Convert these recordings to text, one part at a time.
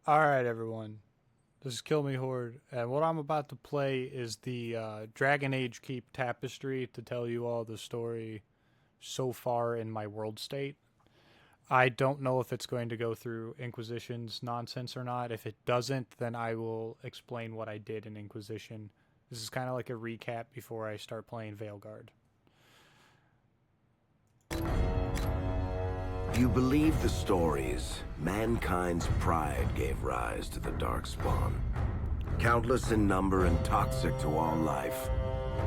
Alright, everyone. This is Kill Me Horde, and what I'm about to play is the Dragon Age Keep Tapestry to tell you all the story so far in my world state. I don't know if it's going to go through Inquisition's nonsense or not. If it doesn't, then I will explain what I did in Inquisition. This is kind of like a recap before I start playing Veilguard. You believe the stories. Mankind's pride gave rise to the Darkspawn. Countless in number and toxic to all life,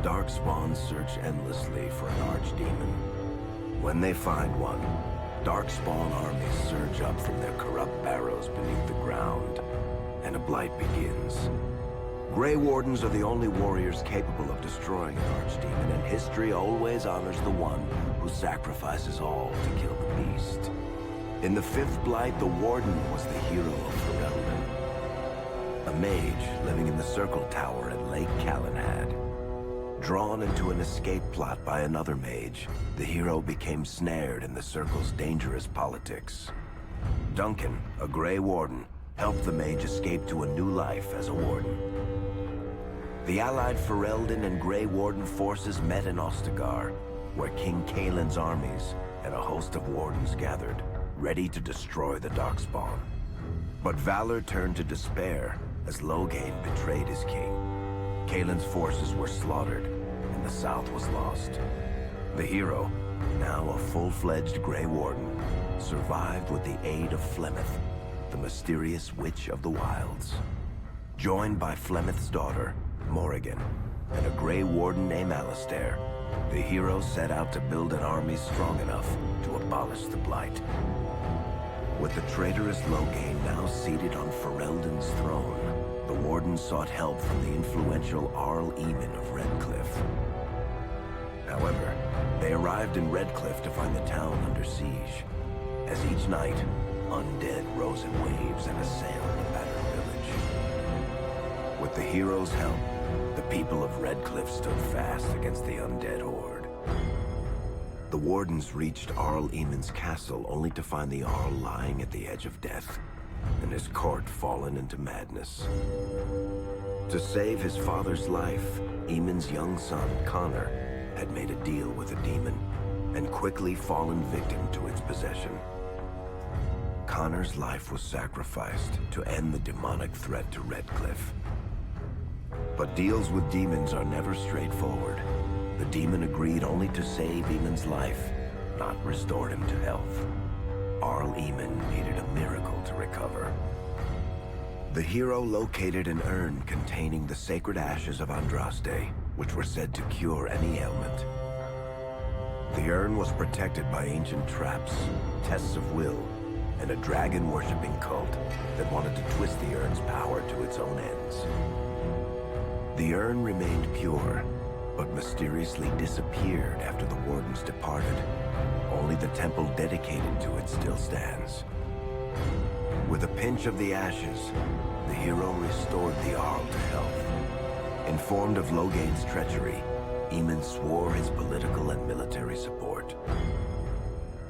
Darkspawn search endlessly for an archdemon. When they find one, Darkspawn armies surge up from their corrupt barrows beneath the ground, and a blight begins. Grey Wardens are the only warriors capable of destroying an archdemon, and history always honors the one who sacrifices all to kill the beast. In the fifth blight, the Warden was the hero of Ferelden, a mage living in the Circle Tower at Lake Calenhad. Drawn into an escape plot by another mage, the hero became snared in the Circle's dangerous politics. Duncan, a Grey Warden, helped the mage escape to a new life as a Warden. The allied Ferelden and Grey Warden forces met in Ostagar, where King Kaelin's armies and a host of Wardens gathered, ready to destroy the Darkspawn. But valor turned to despair as Loghain betrayed his king. Kaelin's forces were slaughtered, and the South was lost. The hero, now a full-fledged Grey Warden, survived with the aid of Flemeth, the mysterious witch of the wilds. Joined by Flemeth's daughter, Morrigan, and a Grey Warden named Alistair, the hero set out to build an army strong enough to abolish the Blight. With the traitorous Loghain now seated on Ferelden's throne, the Warden sought help from the influential Arl Eamon of Redcliffe. However, they arrived in Redcliffe to find the town under siege. As each night, undead rose in waves and assailed the battered village. With the hero's help, the people of Redcliffe stood fast against the undead horde. The Wardens reached Arl Eamon's castle only to find the Arl lying at the edge of death, and his court fallen into madness. To save his father's life, Eamon's young son, Connor, had made a deal with a demon, and quickly fallen victim to its possession. Connor's life was sacrificed to end the demonic threat to Redcliffe. But deals with demons are never straightforward. The demon agreed only to save Eamon's life, not restore him to health. Arl Eamon needed a miracle to recover. The hero located an urn containing the sacred ashes of Andraste, which were said to cure any ailment. The urn was protected by ancient traps, tests of will, and a dragon-worshipping cult that wanted to twist the urn's power to its own ends. The urn remained pure, but mysteriously disappeared after the Wardens departed. Only the temple dedicated to it still stands. With a pinch of the ashes, the hero restored the Arl to health. Informed of Loghain's treachery, Eamon swore his political and military support.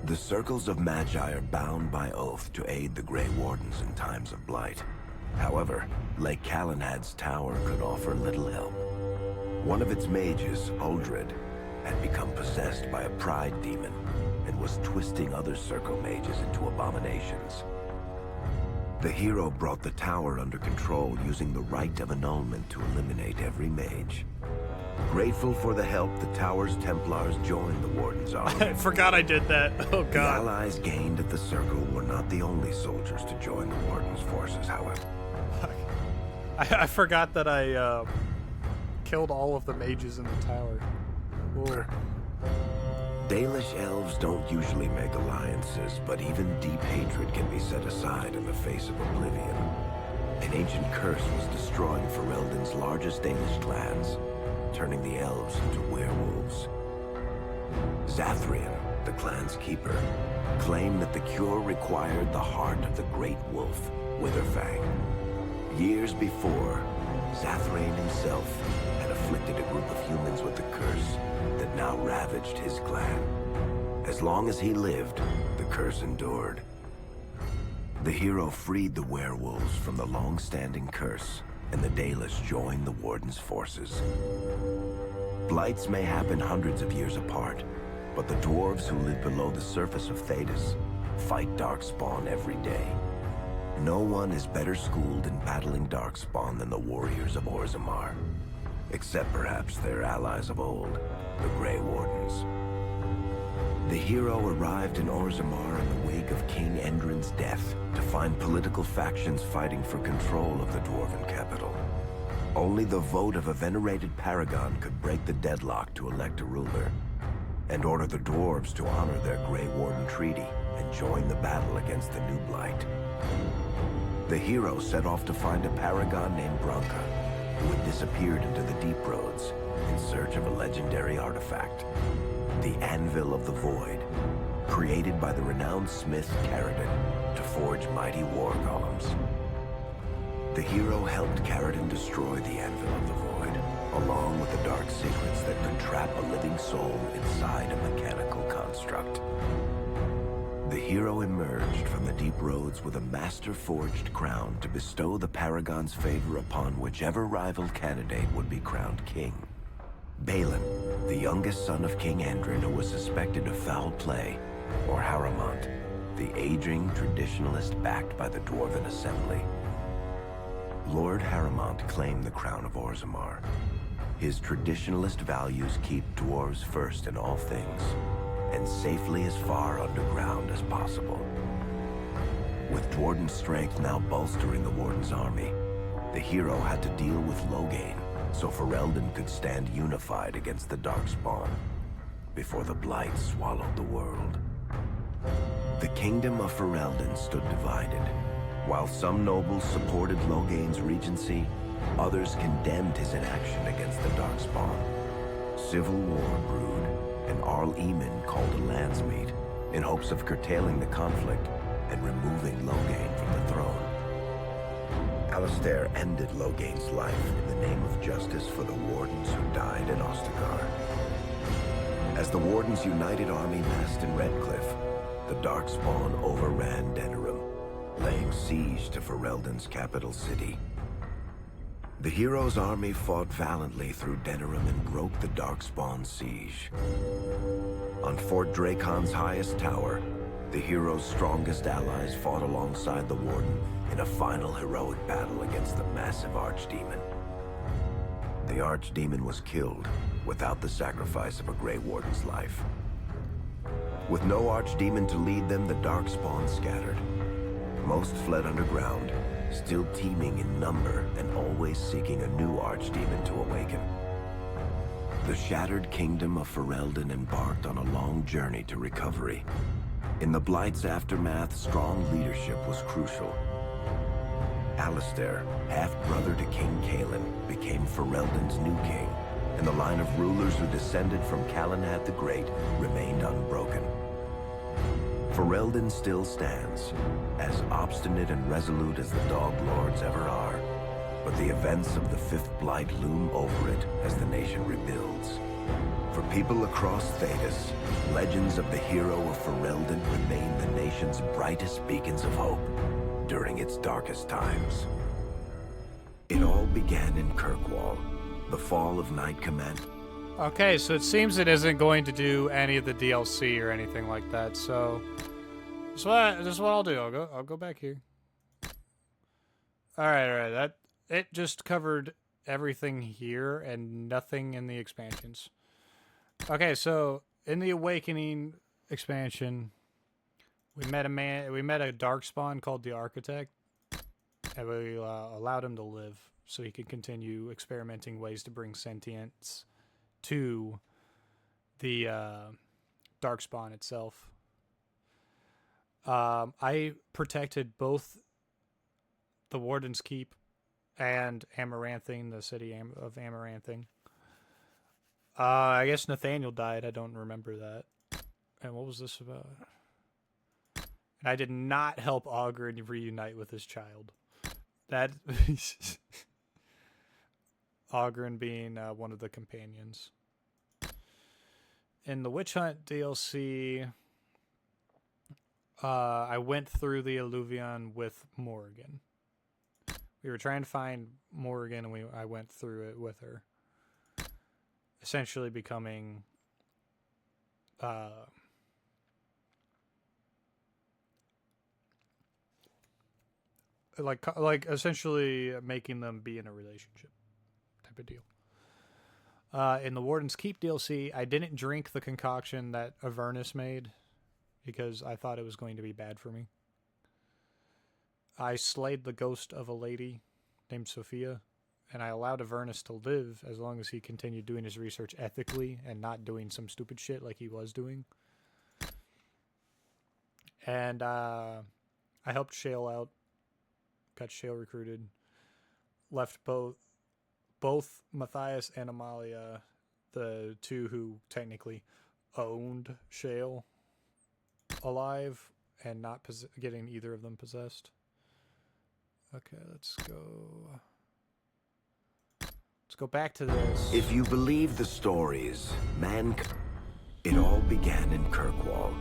The circles of Magi are bound by oath to aid the Grey Wardens in times of blight. However, Lake Calenhad's tower could offer little help. One of its mages, Uldred, had become possessed by a pride demon and was twisting other circle mages into abominations. The hero brought the tower under control using the Rite of Annulment to eliminate every mage. Grateful for the help, the tower's Templars joined the Warden's army. I forgot I did that. Oh The god. allies gained at the Circle were not the only soldiers to join the Warden's forces, however. I forgot that I killed all of the mages in the tower. Whoa. Dalish elves don't usually make alliances, but even deep hatred can be set aside in the face of oblivion. An ancient curse was destroying Ferelden's largest Dalish clans, turning the elves into werewolves. Zathrian, the clan's keeper, claimed that the cure required the heart of the great wolf, Witherfang. Years before, Zathrian himself had afflicted a group of humans with the curse that now ravaged his clan. As long as he lived, the curse endured. The hero freed the werewolves from the long-standing curse, and the Daelus joined the Warden's forces. Blights may happen hundreds of years apart, but the dwarves who live below the surface of Thedas fight Darkspawn every day. No one is better schooled in battling Darkspawn than the warriors of Orzammar, except perhaps their allies of old, the Grey Wardens. The hero arrived in Orzammar in the wake of King Endrin's death to find political factions fighting for control of the dwarven capital. Only the vote of a venerated paragon could break the deadlock to elect a ruler, and order the dwarves to honor their Grey Warden treaty and join the battle against the new Blight. The hero set off to find a paragon named Branka, who had disappeared into the Deep Roads in search of a legendary artifact, the Anvil of the Void, created by the renowned smith Caridin to forge mighty war golems. The hero helped Caridin destroy the Anvil of the Void, along with the dark secrets that could trap a living soul inside a mechanical construct. The hero emerged from the Deep Roads with a master-forged crown to bestow the Paragon's favor upon whichever rival candidate would be crowned king. Balin, the youngest son of King Endrin who was suspected of foul play, or Haramont, the aging traditionalist backed by the Dwarven Assembly. Lord Haramont claimed the crown of Orzammar. His traditionalist values keep dwarves first in all things, and safely as far underground as possible. With Dwarden's strength now bolstering the Warden's army, the hero had to deal with Loghain, so Ferelden could stand unified against the Darkspawn, before the Blight swallowed the world. The kingdom of Ferelden stood divided. While some nobles supported Loghain's regency, others condemned his inaction against the Darkspawn. Civil war brewed, and Arl Eamon called a landsmeet in hopes of curtailing the conflict and removing Loghain from the throne. Alistair ended Loghain's life in the name of justice for the Wardens who died in Ostagar. As the Warden's united army massed in Redcliffe, the Darkspawn overran Denerim, laying siege to Ferelden's capital city. The hero's army fought valiantly through Denerim and broke the Darkspawn siege. On Fort Dracon's highest tower, the hero's strongest allies fought alongside the Warden in a final heroic battle against the massive Archdemon. The Archdemon was killed without the sacrifice of a Grey Warden's life. With no Archdemon to lead them, the Darkspawn scattered. Most fled underground, still teeming in number and always seeking a new Archdemon to awaken. The shattered kingdom of Ferelden embarked on a long journey to recovery. In the Blight's aftermath, strong leadership was crucial. Alistair, half-brother to King Cailan, became Ferelden's new king, and the line of rulers who descended from Calenhad the Great remained unbroken. Ferelden still stands, as obstinate and resolute as the Dog Lords ever are, but the events of the Fifth Blight loom over it as the nation rebuilds. For people across Thedas, legends of the hero of Ferelden remain the nation's brightest beacons of hope during its darkest times. It all began in Kirkwall, the fall of Knight Command. Okay, so it seems it isn't going to do any of the DLC or anything like that, so this is what I'll do. I'll go back here. All right. That it just covered everything here and nothing in the expansions. Okay, so in the Awakening expansion, we met a Darkspawn called the Architect, and we allowed him to live so he could continue experimenting ways to bring sentience to the Darkspawn itself. I protected both the Warden's Keep and Amaranthine, the city of Amaranthine. I guess Nathaniel died. I don't remember that. And what was this about? And I did not help Ogren reunite with his child. That Ogren being one of the companions. In the Witch Hunt DLC, I went through the Alluvion with Morrigan. We were trying to find Morrigan, and I went through it with her. Essentially becoming like essentially making them be in a relationship type of deal. In the Warden's Keep DLC, I didn't drink the concoction that Avernus made because I thought it was going to be bad for me. I slayed the ghost of a lady named Sophia, and I allowed Avernus to live as long as he continued doing his research ethically and not doing some stupid shit like he was doing. And I helped Shale out, got Shale recruited, left both Matthias and Amalia, the two who technically owned Shale, alive and not getting either of them possessed. Okay, let's go back to this. If you believe the stories, it all began in Kirkwall,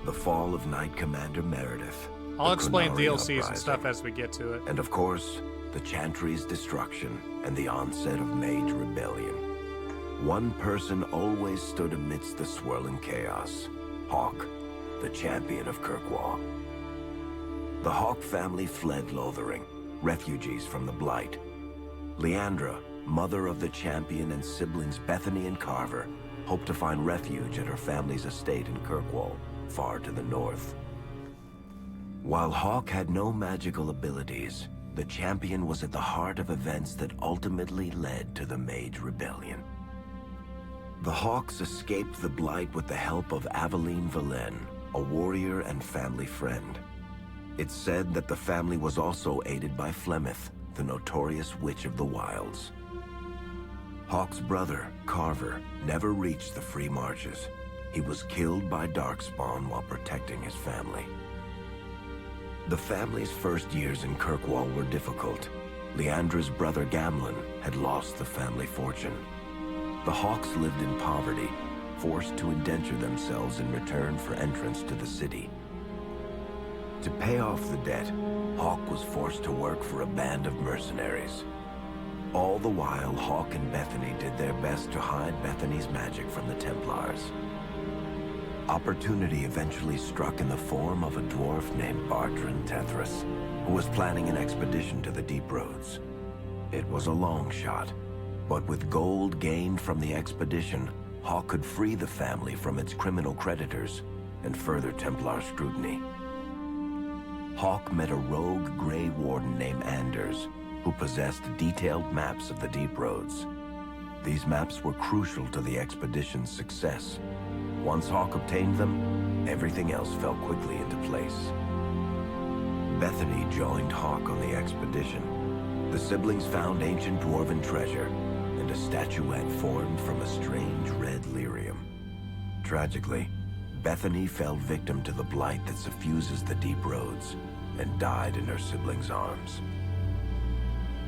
the fall of Knight Commander Meredith. I'll explain Qunari DLCs and uprising, stuff as we get to it. and of course, the Chantry's destruction and the onset of Mage Rebellion. One person always stood amidst the swirling chaos: Hawk, the champion of Kirkwall. The Hawk family fled Lothering, refugees from the Blight. Leandra, mother of the champion, and siblings Bethany and Carver hoped to find refuge at her family's estate in Kirkwall, far to the north. While Hawk had no magical abilities, the champion was at the heart of events that ultimately led to the Mage Rebellion. The Hawks escaped the Blight with the help of Aveline Valen, a warrior and family friend. It's said that the family was also aided by Flemeth, the notorious Witch of the Wilds. Hawk's brother, Carver, never reached the Free Marches. He was killed by Darkspawn while protecting his family. The family's first years in Kirkwall were difficult. Leandra's brother Gamlin had lost the family fortune. The Hawks lived in poverty, forced to indenture themselves in return for entrance to the city. To pay off the debt, Hawk was forced to work for a band of mercenaries. All the while, Hawk and Bethany did their best to hide Bethany's magic from the Templars. Opportunity eventually struck in the form of a dwarf named Bartran Tethras, who was planning an expedition to the Deep Roads. It was a long shot, but with gold gained from the expedition, Hawk could free the family from its criminal creditors and further Templar scrutiny. Hawk met a rogue Grey Warden named Anders, who possessed detailed maps of the Deep Roads. These maps were crucial to the expedition's success. Once Hawk obtained them, everything else fell quickly into place. Bethany joined Hawk on the expedition. The siblings found ancient dwarven treasure and a statuette formed from a strange red lyrium. Tragically, Bethany fell victim to the blight that suffuses the Deep Roads and died in her siblings' arms.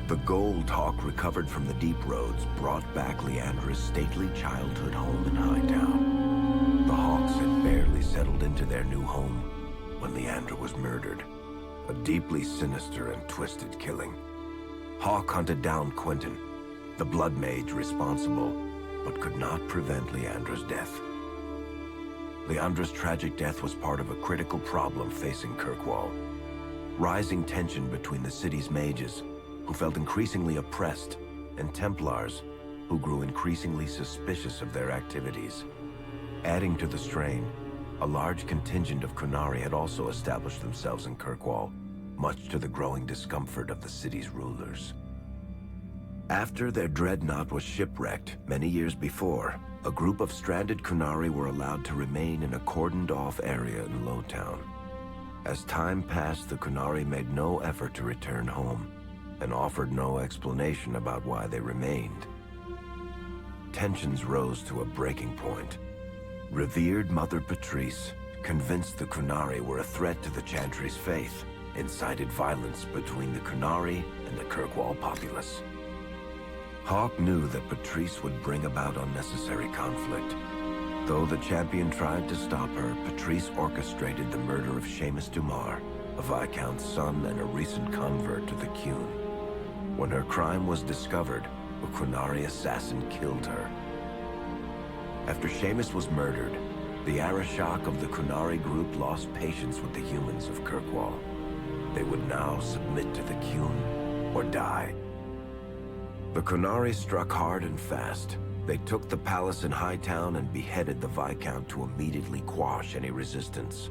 The gold Hawk recovered from the Deep Roads brought back Leandra's stately childhood home in Hightown. The Hawks had barely settled into their new home when Leandra was murdered. A deeply sinister and twisted killing. Hawk hunted down Quentin, the blood mage responsible, but could not prevent Leandra's death. Leandra's tragic death was part of a critical problem facing Kirkwall. Rising tension between the city's mages, who felt increasingly oppressed, and Templars, who grew increasingly suspicious of their activities. Adding to the strain, a large contingent of Qunari had also established themselves in Kirkwall, much to the growing discomfort of the city's rulers. After their dreadnought was shipwrecked many years before, a group of stranded Qunari were allowed to remain in a cordoned-off area in Lowtown. As time passed, the Qunari made no effort to return home, and offered no explanation about why they remained. Tensions rose to a breaking point. Revered Mother Patrice, convinced the Qunari were a threat to the Chantry's faith, incited violence between the Qunari and the Kirkwall populace. Hawk knew that Patrice would bring about unnecessary conflict. Though the champion tried to stop her, Patrice orchestrated the murder of Seamus Dumar, a Viscount's son and a recent convert to the Qun. When her crime was discovered, a Qunari assassin killed her. After Seamus was murdered, the Arishok of the Qunari group lost patience with the humans of Kirkwall. They would now submit to the Qun or die. The Qunari struck hard and fast. They took the palace in Hightown and beheaded the Viscount to immediately quash any resistance.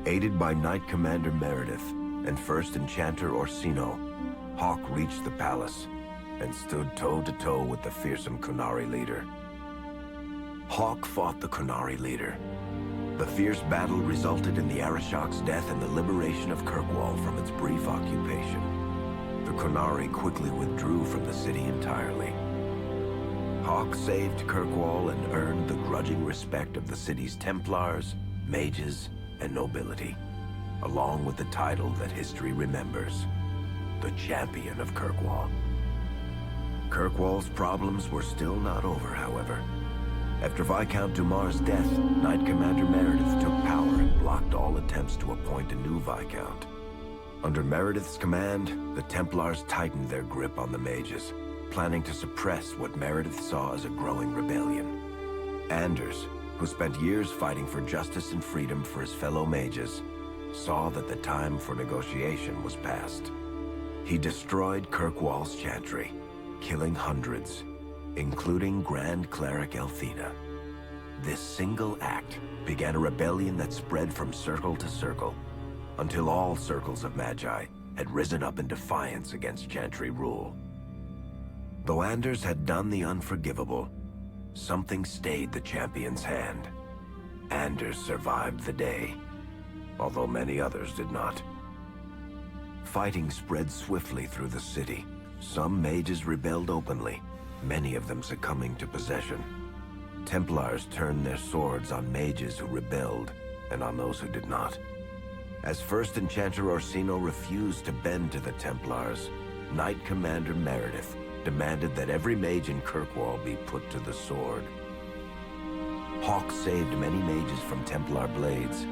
Aided by Knight Commander Meredith and First Enchanter Orsino, Hawk reached the palace and stood toe-to-toe with the fearsome Qunari leader. Hawk fought the Qunari leader. The fierce battle resulted in the Arishok's death and the liberation of Kirkwall from its brief occupation. The Qunari quickly withdrew from the city entirely. Hawk saved Kirkwall and earned the grudging respect of the city's Templars, mages, and nobility, along with the title that history remembers, the Champion of Kirkwall. Kirkwall's problems were still not over, however. After Viscount Dumar's death, Knight Commander Meredith took power and blocked all attempts to appoint a new Viscount. Under Meredith's command, the Templars tightened their grip on the mages, planning to suppress what Meredith saw as a growing rebellion. Anders, who spent years fighting for justice and freedom for his fellow mages, saw that the time for negotiation was past. He destroyed Kirkwall's chantry, killing hundreds, including Grand Cleric Elthina. This single act began a rebellion that spread from circle to circle, until all circles of Magi had risen up in defiance against chantry rule. Though Anders had done the unforgivable, something stayed the champion's hand. Anders survived the day, although many others did not. Fighting spread swiftly through the city. Some mages rebelled openly, many of them succumbing to possession. Templars turned their swords on mages who rebelled and on those who did not. As First Enchanter Orsino refused to bend to the Templars, Knight Commander Meredith demanded that every mage in Kirkwall be put to the sword. Hawk saved many mages from Templar blades,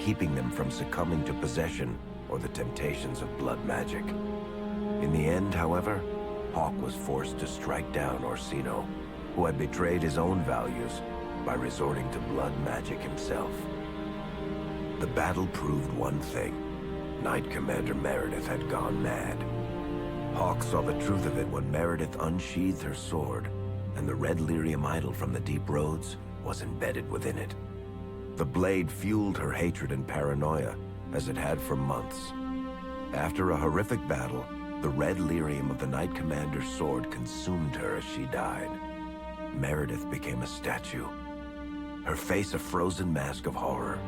keeping them from succumbing to possession or the temptations of blood magic. In the end, however, Hawk was forced to strike down Orsino, who had betrayed his own values by resorting to blood magic himself. The battle proved one thing. Knight Commander Meredith had gone mad. Hawk saw the truth of it when Meredith unsheathed her sword, and the red lyrium idol from the deep roads was embedded within it. The blade fueled her hatred and paranoia, as it had for months. After a horrific battle, the red lyrium of the Knight Commander's sword consumed her as she died. Meredith became a statue, her face a frozen mask of horror.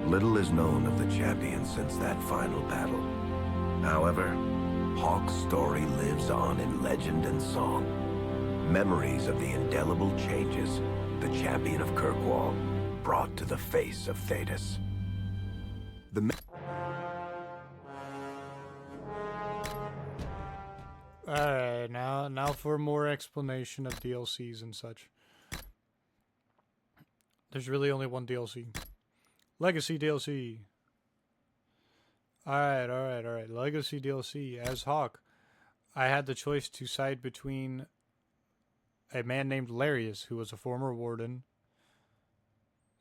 Little is known of the champion since that final battle. However, Hawk's story lives on in legend and song. Memories of the indelible changes the champion of Kirkwall brought to the face of Thedas. Alright, now for more explanation of DLCs and such. There's really only one DLC. Legacy DLC. Alright. Legacy DLC. As Hawk, I had the choice to side between a man named Larius, who was a former warden,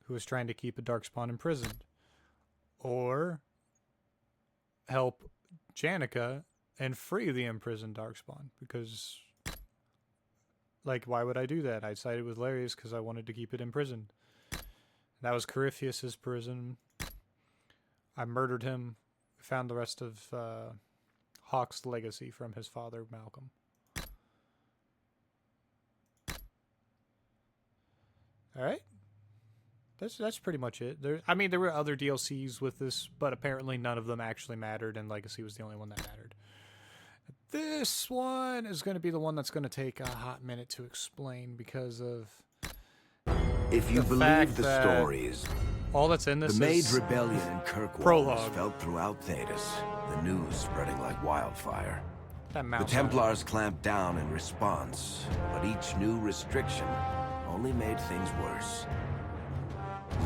who was trying to keep a Darkspawn imprisoned, or help Janica and free the imprisoned Darkspawn, because, like, why would I do that? I sided with Larius because I wanted to keep it imprisoned. That was Corypheus's prison. I murdered him, found the rest of Hawk's legacy from his father, Malcolm. Alright. That's pretty much it. There were other DLCs with this, but apparently none of them actually mattered, and Legacy was the only one that mattered. This one is going to be the one that's going to take a hot minute to explain because of if you believe the stories, all that's in this the is Mage Rebellion in Kirkwall was felt throughout Thedas, the news spreading like wildfire. The Templars clamped down in response, but each new restriction only made things worse.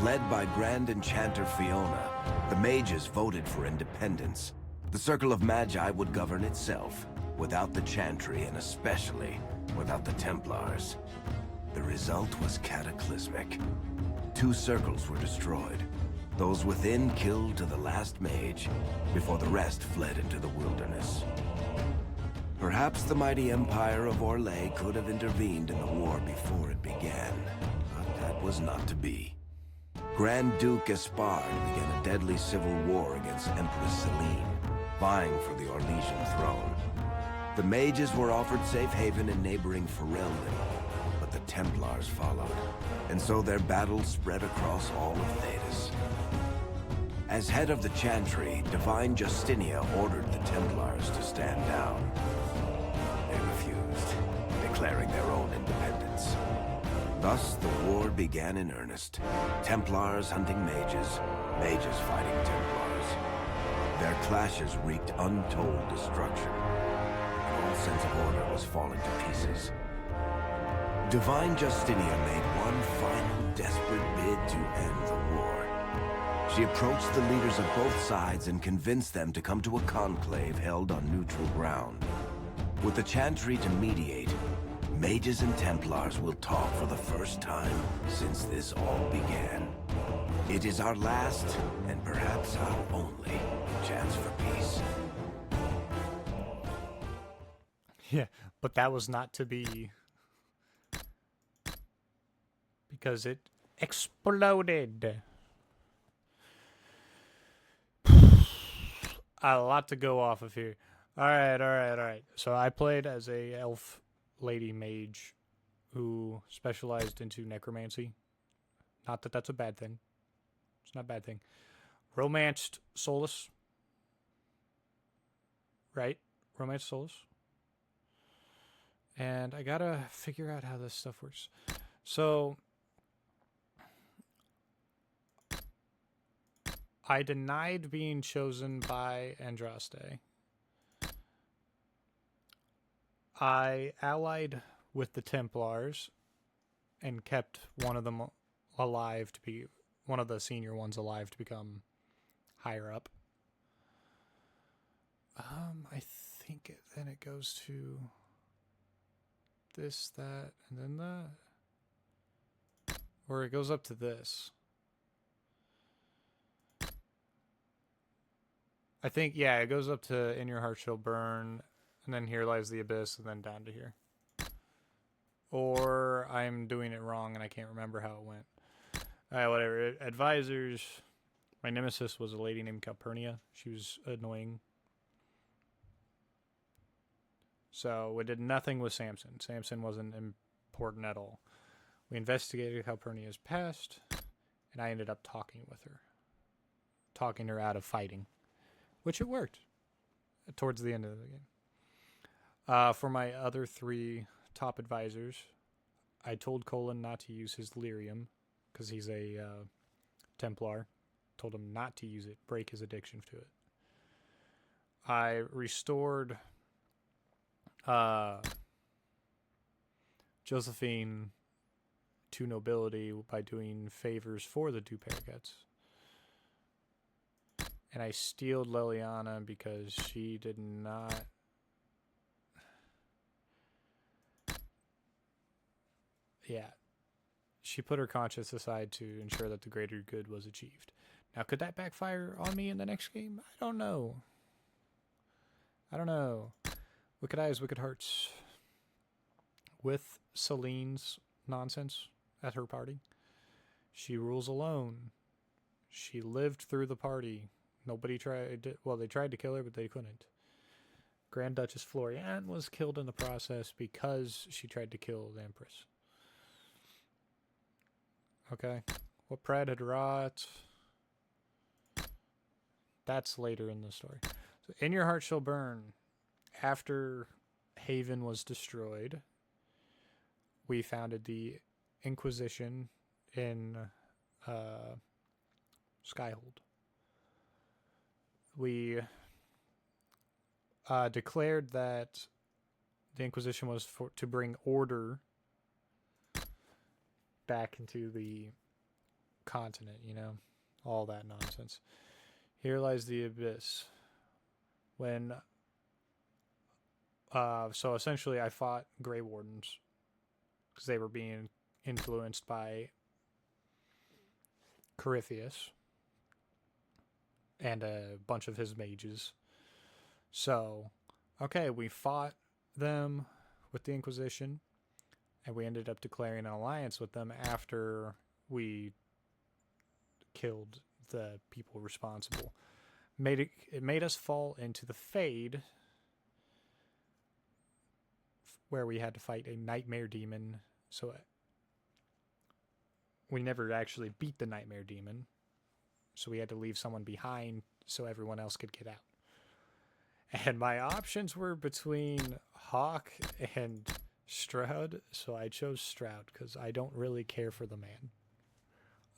Led by Grand Enchanter Fiona, the mages voted for independence. The Circle of Magi would govern itself, without the Chantry and especially without the Templars. The result was cataclysmic. 2 circles were destroyed. Those within killed to the last mage, before the rest fled into the wilderness. Perhaps the mighty Empire of Orlais could have intervened in the war before it began, but that was not to be. Grand Duke Gaspard began a deadly civil war against Empress Celine, vying for the Orlesian throne. The mages were offered safe haven in neighboring Ferelden, but the Templars followed, and so their battle spread across all of Thedas. As head of the Chantry, Divine Justinia ordered the Templars to stand down. They refused, declaring their own independence. Thus, the war began in earnest. Templars hunting mages, mages fighting Templars. Their clashes wreaked untold destruction. All sense of order was falling to pieces. Divine Justinia made one final desperate bid to end the war. She approached the leaders of both sides and convinced them to come to a conclave held on neutral ground. With the Chantry to mediate, mages and Templars will talk for the first time since this all began. It is our last, and perhaps our only, chance for peace. Yeah, but that was not to be, because it exploded. A lot to go off of here. All right. So I played as a elf lady mage who specialized into necromancy. Not that that's a bad thing. It's not a bad thing. Romanced Solus. Right? Romanced Solus. And I gotta figure out how this stuff works. So I denied being chosen by Andraste. I allied with the Templars and kept one of them alive to be one of the senior ones alive to become higher up. I think then it goes to this, that, and then that. Or it goes up to this. I think, yeah, it goes up to In Your Heart Shall Burn, and then Here Lies the Abyss, and then down to here. Or I'm doing it wrong and I can't remember how it went. Alright, whatever. Advisors. My nemesis was a lady named Calpurnia. She was annoying. So we did nothing with Samson. Samson wasn't important at all. We investigated Calpurnia's past, and I ended up talking with her. Talking her out of fighting. Which it worked. Towards the end of the game. For my other 3 top advisors, I told Colin not to use his lyrium, because he's a Templar. Told him not to use it, break his addiction to it. I restored Josephine to nobility by doing favors for the 2 Parakeets. And I steeled Liliana because she did not... Yeah. She put her conscience aside to ensure that the greater good was achieved. Now, could that backfire on me in the next game? I don't know. Wicked Eyes, Wicked Hearts. With Celine's nonsense at her party. She rules alone. She lived through the party. Nobody tried... Well, they tried to kill her, but they couldn't. Grand Duchess Floriane was killed in the process because she tried to kill the Empress. Okay. What Pride had wrought... That's later in the story. So, In Your Heart Shall Burn. After Haven was destroyed, we founded the Inquisition in Skyhold. We declared that the Inquisition was to bring order back into the continent, you know? All that nonsense. Here lies the abyss. When so essentially I fought Grey Wardens because they were being influenced by Corypheus and a bunch of his mages. So, okay, we fought them with the Inquisition, and we ended up declaring an alliance with them after we killed the people responsible. It made us fall into the Fade, where we had to fight a nightmare demon. So we never actually beat the nightmare demon, so we had to leave someone behind so everyone else could get out. And my options were between Hawk and Stroud, so I chose Stroud because I don't really care for the man.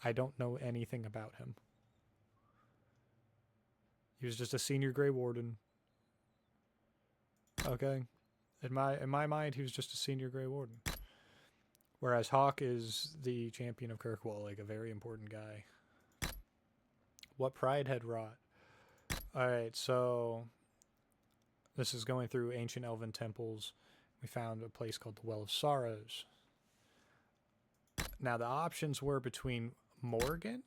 I don't know anything about him. He was just a senior Grey Warden. Okay. In my mind, he was just a senior Grey Warden. Whereas Hawk is the champion of Kirkwall, like a very important guy. What Pride had wrought. Alright, so this is going through ancient elven temples. We found a place called the Well of Sorrows. Now the options were between Morgan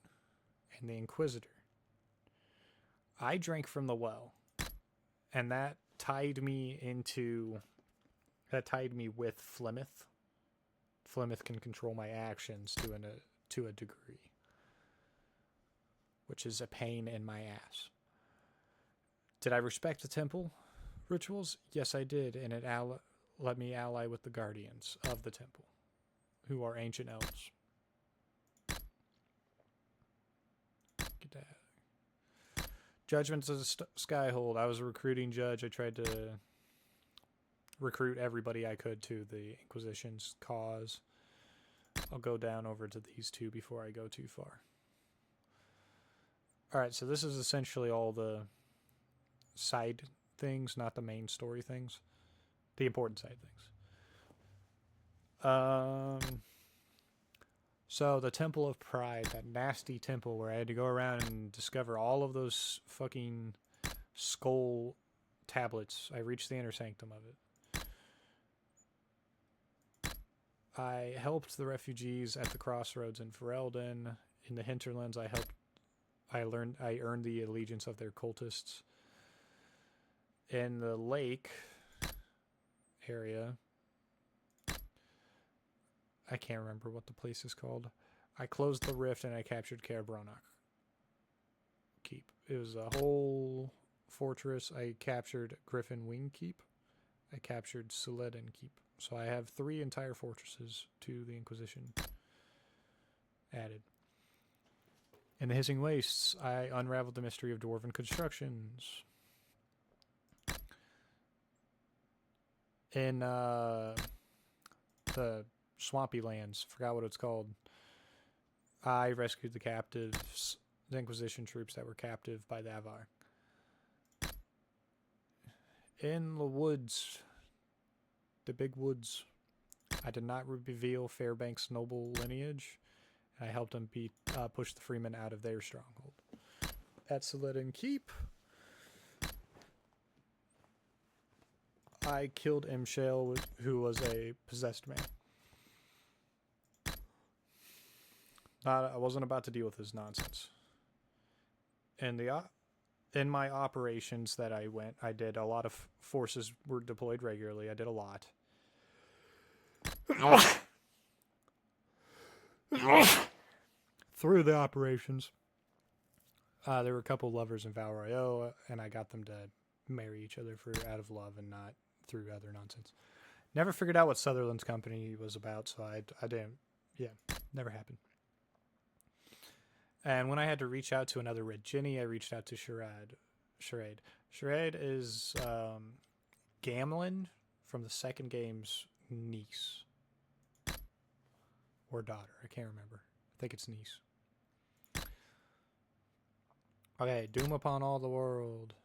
and the Inquisitor. I drank from the well, and that tied me with Flemeth. Flemeth can control my actions to a degree, which is a pain in my ass. Did I respect the temple rituals? Yes, I did, and it let me ally with the guardians of the temple, who are ancient elves. Get that. Judgments of the Skyhold. I was a recruiting judge. I tried to recruit everybody I could to the Inquisition's cause. I'll go down over to these two before I go too far. Alright, so this is essentially all the side things, not the main story things. The important side things. So the Temple of Pride, that nasty temple where I had to go around and discover all of those fucking skull tablets. I reached the inner sanctum of it. I helped the refugees at the crossroads in Ferelden. In the hinterlands, I earned the allegiance of their cultists. In the lake area, I can't remember what the place is called. I closed the rift and I captured Caer Bronach Keep. It was a whole fortress. I captured Griffin Wing Keep. I captured Suledin Keep. So I have 3 entire fortresses to the Inquisition added. In the Hissing Wastes, I unraveled the mystery of dwarven constructions. In the Swampy Lands, forgot what it's called, I rescued the captives, the Inquisition troops that were captive by the Avar. In the woods, the big woods, I did not reveal Fairbank's noble lineage, and I helped them push the Freemen out of their stronghold. At Suledin Keep, I killed Imshale, who was a possessed man. I wasn't about to deal with his nonsense. And in my operations that I did a lot of forces were deployed regularly. I did a lot. Through the operations, there were a couple lovers in Val Royeaux, and I got them to marry each other out of love and not through other nonsense. Never figured out what Sutherland's company was about, so I didn't. Yeah, never happened. And when I had to reach out to another Red Ginny, I reached out to Charade. Charade is Gamlin from the second game's niece. Or daughter. I can't remember. I think it's niece. Okay, doom upon all the world.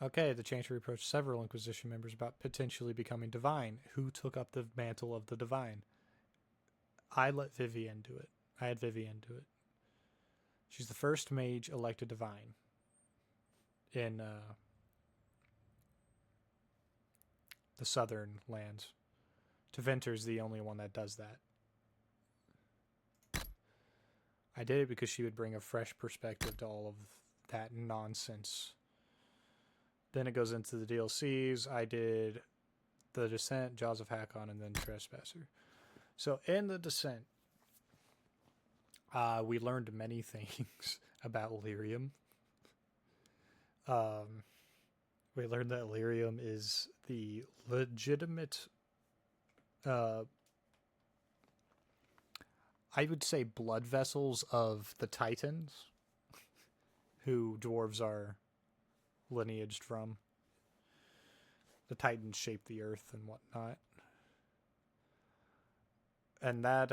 Okay, the Chancery approached several Inquisition members about potentially becoming divine. Who took up the mantle of the divine? I let Vivienne do it. I had Vivienne do it. She's the first mage elected divine in the southern lands. Tevinter's the only one that does that. I did it because she would bring a fresh perspective to all of that nonsense. Then it goes into the DLCs. I did The Descent, Jaws of Hakon, and then Trespasser. So in The Descent, we learned many things about lyrium. We learned that lyrium is the legitimate, I would say, blood vessels of the Titans, who dwarves are lineaged from. The Titans shaped the earth and whatnot. And that,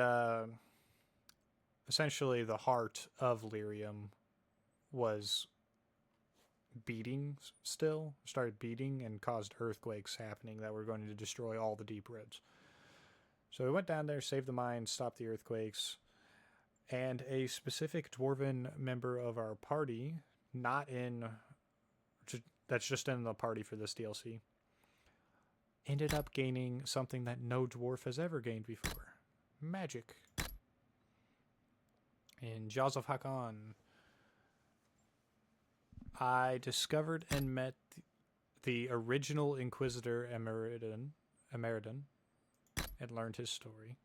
essentially, the heart of lyrium was beating still, started beating and caused earthquakes happening that were going to destroy all the deep roads. So we went down there, saved the mine, stopped the earthquakes, and a specific dwarven member of our party, that's just in the party for this DLC, ended up gaining something that no dwarf has ever gained before. Magic. In Jaws of Hakon, I discovered and met the original Inquisitor Emeridon, and learned his story.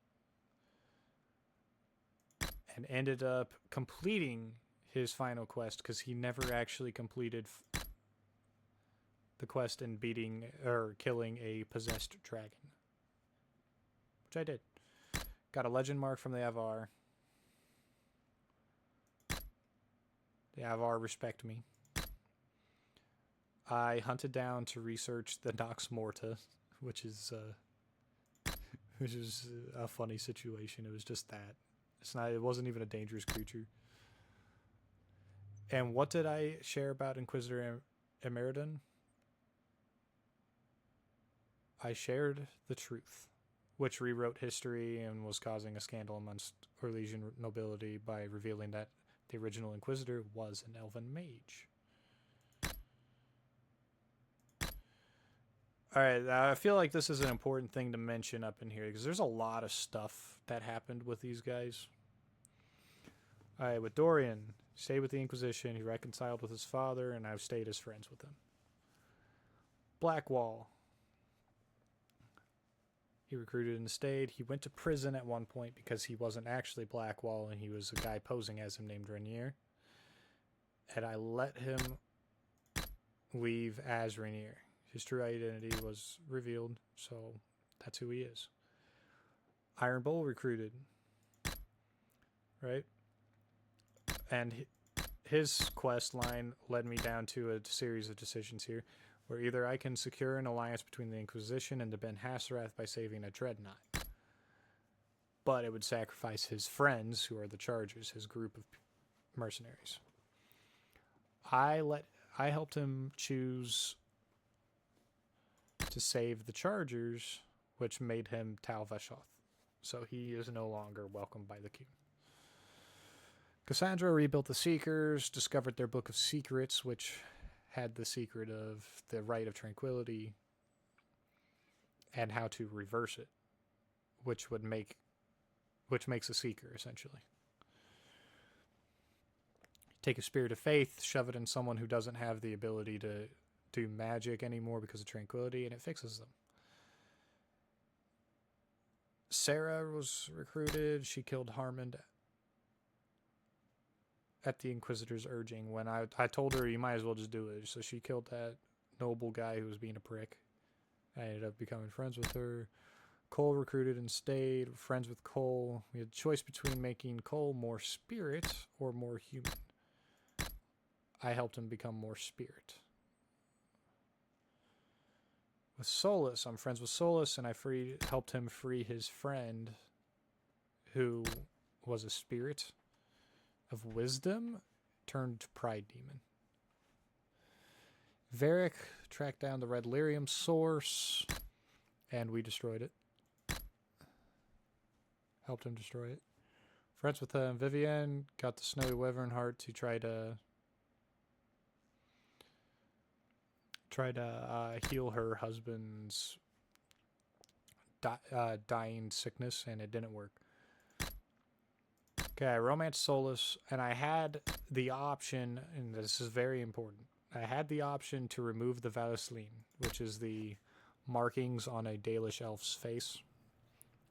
And ended up completing his final quest because he never actually completed the quest in beating or killing a possessed dragon. Which I did. Got a legend mark from the Avar. The Avar respect me. I hunted down to research the Nox Morta, which is a funny situation. It was just that. It wasn't even a dangerous creature. And what did I share about Inquisitor Emeridon? I shared the truth, which rewrote history and was causing a scandal amongst Orlesian nobility by revealing that the original Inquisitor was an elven mage. Alright, I feel like this is an important thing to mention up in here, because there's a lot of stuff that happened with these guys. Alright, with Dorian, stayed with the Inquisition, he reconciled with his father, and I've stayed as friends with him. Blackwall. He recruited and stayed. He went to prison at one point because he wasn't actually Blackwall, and he was a guy posing as him named Rainier. And I let him leave as Rainier. His true identity was revealed, so that's who he is. Iron Bull recruited, right? And his quest line led me down to a series of decisions here, where either I can secure an alliance between the Inquisition and the Ben Hassarath by saving a Dreadnought, but it would sacrifice his friends, who are the Chargers, his group of mercenaries. I helped him choose to save the Chargers, which made him Tal Veshoth. So he is no longer welcomed by the King. Cassandra rebuilt the Seekers, discovered their Book of Secrets, which had the secret of the Rite of Tranquility and how to reverse it, which makes a Seeker, essentially. Take a Spirit of Faith, shove it in someone who doesn't have the ability to do magic anymore because of Tranquility, and it fixes them. Sarah was recruited. She killed Harmond at the Inquisitor's urging when I told her you might as well just do it. So she killed that noble guy who was being a prick. I ended up becoming friends with her. Cole recruited and stayed. Friends with Cole. We had a choice between making Cole more spirit or more human. I helped him become more spirit. With Solus, I'm friends with Solus, and I helped him free his friend, who was a spirit of wisdom turned pride demon. Varric tracked down the Red Lyrium source, and we destroyed it. Helped him destroy it. Friends with Vivienne got the Snowy Wyvern heart to try to heal her husband's dying sickness, and it didn't work. Okay, I romanced Solus, and I had the option, and this is very important, I had the option to remove the Valisline, which is the markings on a Dalish elf's face,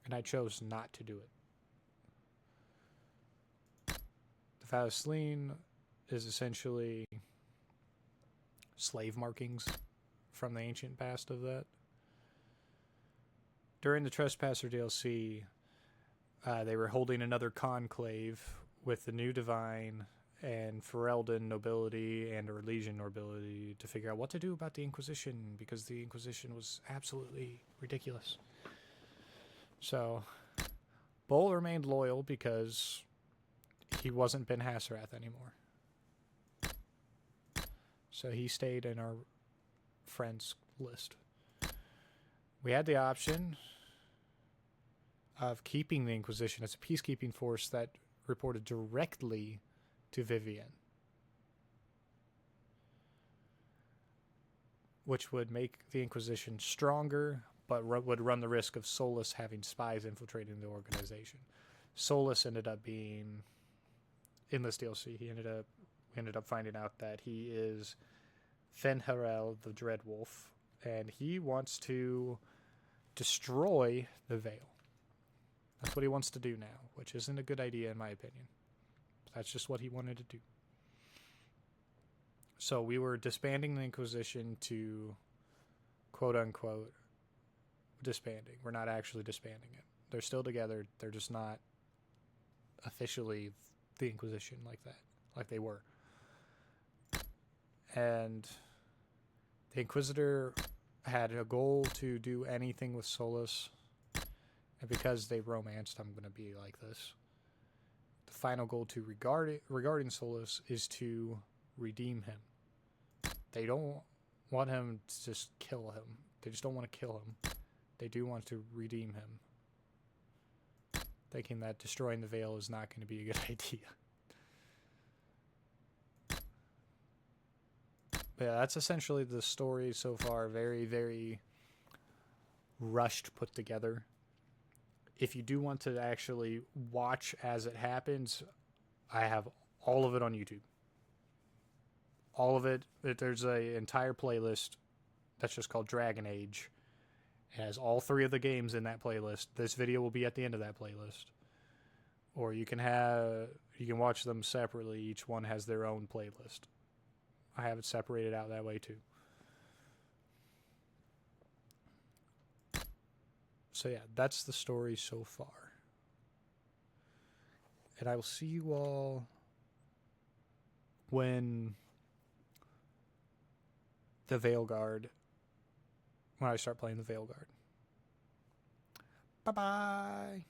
and I chose not to do it. The Valisline is essentially slave markings from the ancient past of that. During the Trespasser DLC, they were holding another conclave with the new Divine and Ferelden nobility and Orlesian nobility to figure out what to do about the Inquisition, because the Inquisition was absolutely ridiculous. So, Bull remained loyal because he wasn't Ben Hassarath anymore. So he stayed in our friends list. We had the option of keeping the Inquisition as a peacekeeping force that reported directly to Vivienne, which would make the Inquisition stronger, but would run the risk of Solus having spies infiltrating the organization. Solus ended up being, in this DLC, we ended up finding out that he is Fenharel the Dreadwolf, and he wants to destroy the Veil. That's what he wants to do now, which isn't a good idea in my opinion. That's just what he wanted to do. So we were disbanding the Inquisition to, quote-unquote, disbanding. We're not actually disbanding it. They're still together. They're just not officially the Inquisition like that, like they were. And the Inquisitor had a goal to do anything with Solus, and because they romanced, I'm going to be like this. The final goal to regarding Solus is to redeem him. They don't want him to just kill him. They just don't want to kill him. They do want to redeem him, thinking that destroying the Veil is not going to be a good idea. But yeah, that's essentially the story so far. Very, very rushed, put together. If you do want to actually watch as it happens, I have all of it on YouTube. All of it. There's an entire playlist that's just called Dragon Age. It has all 3 of the games in that playlist. This video will be at the end of that playlist. Or you can watch them separately. Each one has their own playlist. I have it separated out that way too. So yeah, that's the story so far. And I will see you all when I start playing the Veilguard. Bye-bye!